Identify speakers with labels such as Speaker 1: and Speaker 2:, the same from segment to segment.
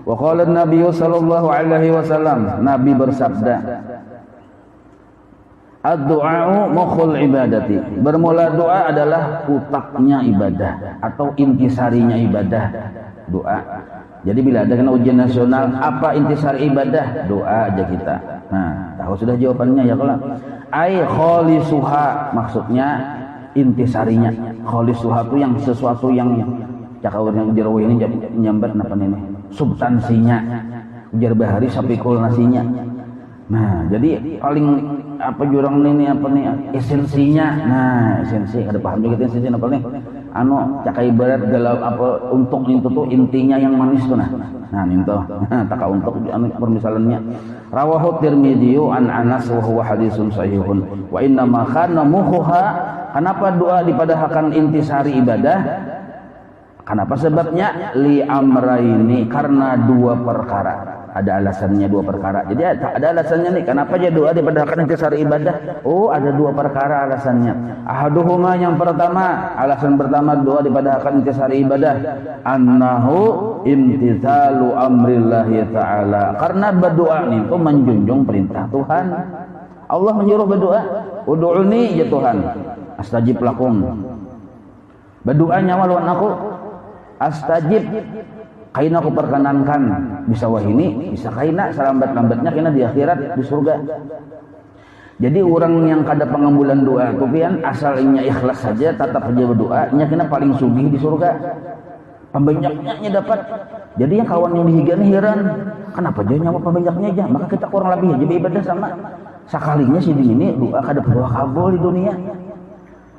Speaker 1: Wa qala an-nabiy sallallahu alaihi wasallam, Nabi bersabda, ad-du'a'u mukhul ibadati. Bermula doa adalah putaknya ibadah atau intisarinya ibadah, doa. Jadi bila ada kena ujian nasional, apa intisari ibadah? Doa aja kita. Nah, tahu sudah jawabannya ya kalau. Ai khalisuha, maksudnya intisarinya. Khalisuha itu yang sesuatu yang cakawur yang jero ini nyambat napa ini? Substansinya. Ujar bahari sapikul nasinya. Nah, jadi paling apa jurang ini apa nih esensinya. Nah, esensi ada paham juga esensi apa nih? Anu cakai ibarat galau apa untuk itu tuh intinya yang manis tuh nah itu taka untuk anu permisalannya rawahu Tirmidzi an Anas wa huwa hadisun sahihun wa inna ma kana mukhuha. Kenapa doa dipadahkan intisari ibadah? Kenapa sebabnya? Li amraini, karena dua perkara. Ada alasannya dua perkara. Jadi ada alasannya nih kenapa aja doa dipadahkan intisari ibadah. Oh, ada dua perkara alasannya. Ahaduhuma, yang pertama, alasan pertama doa dipadahkan intisari ibadah, annahu imtithalu amrillahi ta'ala. Karena berdoa itu menjunjung perintah Tuhan. Allah menyuruh berdoa, ud'uni ya Tuhan, astajib lakum. Berdoa nyawa lawan aku, astajib, kaina aku perkenankan, bisa wahini, bisa kaina selambat-lambatnya kaina di akhirat di surga. Jadi orang yang kada pengambulan doa itu pian asalnya ikhlas saja tetap aja berdoa, nya kena paling sugih di surga. Pembanyaknya dapat. Jadi yang kawan yang dihigan heran, kenapa dia nyawa pembanyaknya aja? Maka kita kurang lebih aja ibadah sama. Sakalinya si ini doa kada berdoa kabul di dunia.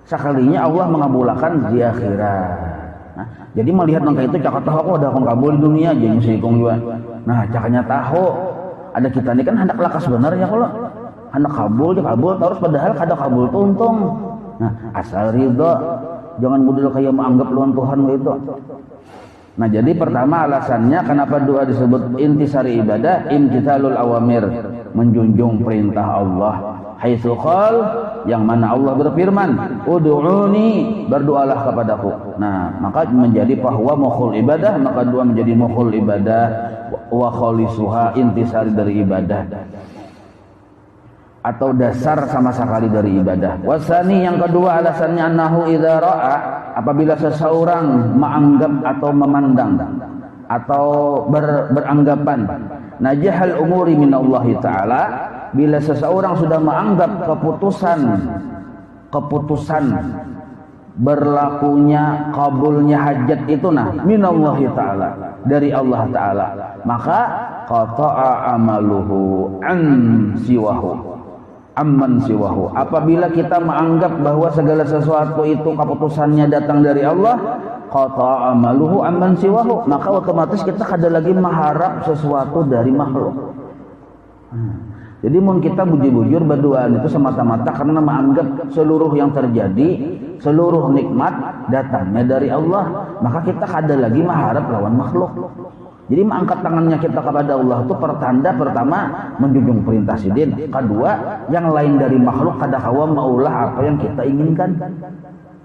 Speaker 1: Sakalinya Allah mengabulkan di akhirat. Nah, jadi melihat langkah itu cakap tahu aku ada akong kabul di dunia jadi sikong juga. Nah, cakanya tahu ada kita ini kan hendak lakas benar ya kalau hendak kabul terus padahal kada kabul tuh untung. Nah, asal ridho, jangan model kayak menganggap luan Tuhan gitu. Nah, jadi pertama alasannya kenapa doa disebut intisari ibadah, imtithalul awamir, menjunjung perintah Allah. Haitsu qal, yang mana Allah berfirman, ud'uni, berdoalah kepadaku. Nah, maka menjadi bahwa mukhul ibadah, maka doa menjadi mukhul ibadah, wa khalisuha, intisari dari ibadah atau dasar sama sekali dari ibadah. Wasani, yang kedua alasannya, annahu idza ra'a, apabila seseorang menganggap atau memandang atau beranggapan najahal umuri minallahi ta'ala, bila seseorang sudah menganggap keputusan berlakunya kabulnya hajat itu minallahi ta'ala, dari Allah ta'ala, maka qata'a amaluhu amman siwahu. Apabila kita menganggap bahwa segala sesuatu itu keputusannya datang dari Allah, qata'a amaluhu amman siwahu, maka otomatis kita kada lagi mengharap sesuatu dari makhluk. Jadi mun kita bujur-bujur berdoa itu semata-mata karena menganggap seluruh yang terjadi, seluruh nikmat datangnya dari Allah, maka kita kada lagi mengharap lawan makhluk. Jadi mengangkat tangannya kita kepada Allah itu pertanda pertama menjunjung perintah sidin, kedua yang lain dari makhluk kada kawa maulah apa yang kita inginkan.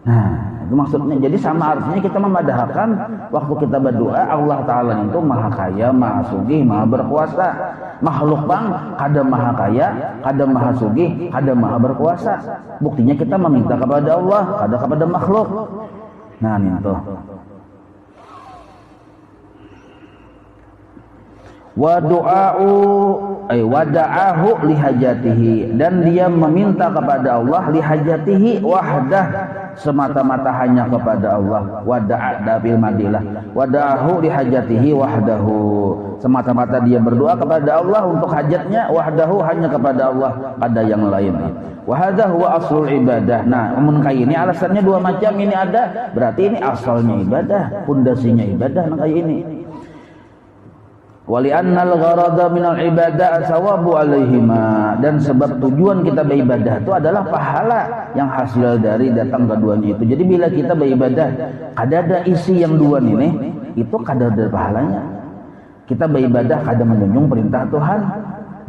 Speaker 1: Nah, itu maksudnya. Jadi sama artinya kita memadahkan waktu kita berdoa, Allah Ta'ala itu maha kaya, maha sugih, maha berkuasa. Makhluk bang kada maha kaya, kada maha sugih, kada maha berkuasa. Buktinya kita meminta kepada Allah, kada kepada makhluk. Nah, itu. Wada'ahu lihajatihi, dan dia meminta kepada Allah lihajatihi wahdah, semata-mata hanya kepada Allah. Wada'a dabil madilah, wada'ahu lihajatihi wahdahu, semata-mata dia berdoa kepada Allah untuk hajatnya, wahdahu hanya kepada Allah, ada yang lain. Wahada huwa aslul ibadah. Nah, kayak ini alasannya dua macam ini ada, berarti ini asalnya ibadah, pondasinya ibadah kayak ini. Wali annal gharada minal ibadah asawabu alaihima, dan sebab tujuan kita beribadah itu adalah pahala yang hasil dari datang keduanya itu. Jadi bila kita beribadah kada ada isi yang dua ini, itu kada ada pahalanya. Kita beribadah kada menjunjung perintah Tuhan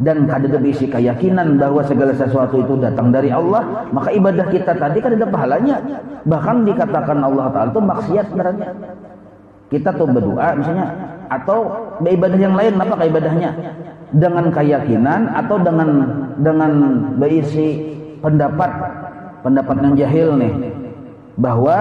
Speaker 1: dan kada ada isi keyakinan bahwa segala sesuatu itu datang dari Allah, maka ibadah kita tadi kada ada pahalanya. Bahkan dikatakan Allah Ta'ala itu maksiat sebenarnya. Kita tuh berdoa misalnya atau beribadah yang lain. Apa ibadahnya? Dengan keyakinan atau dengan berisi pendapat yang jahil nih, bahwa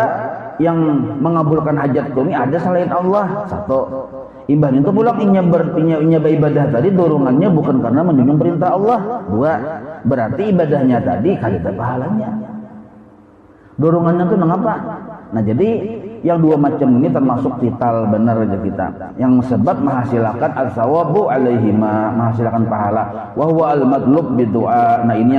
Speaker 1: yang mengabulkan hajat kami ada selain Allah. Satu. Imbah itu pulang inya beribadah tadi dorongannya bukan karena menjunjung perintah Allah. Dua. Berarti ibadahnya tadi kada pahalanya. Dorongannya itu mengapa? Nah, jadi yang dua macam ini termasuk vital benar aja kita. Yang sebab menghasilkan al-thawabu alaihima, menghasilkan pahala. Wa huwa al-matlub bidu'a. Nah, ini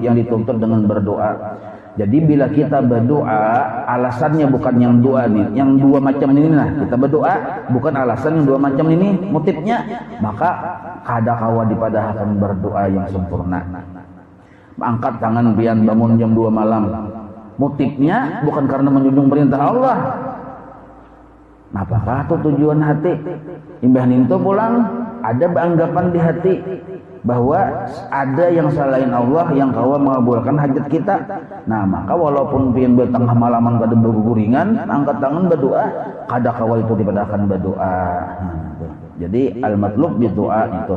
Speaker 1: yang dituntut dengan berdoa. Jadi bila kita berdoa, alasannya bukan yang dua nih, yang dua macam ini lah. Kita berdoa bukan alasan yang dua macam ini, motifnya, maka kada kawa dipadahkan berdoa yang sempurna. Angkat tangan pian bangun jam 2 malam. Motifnya bukan karena menjunjung perintah Allah. Nah, apakah itu tujuan hati? Imbah ninto pulang ada anggapan di hati bahwa ada yang selain Allah yang kawa mengabulkan hajat kita. Nah, maka walaupun pian bertengah malaman kada berguringan, angkat tangan berdoa, kada kawa itu dipadahkan berdoa. Jadi al-matlub berdoa itu.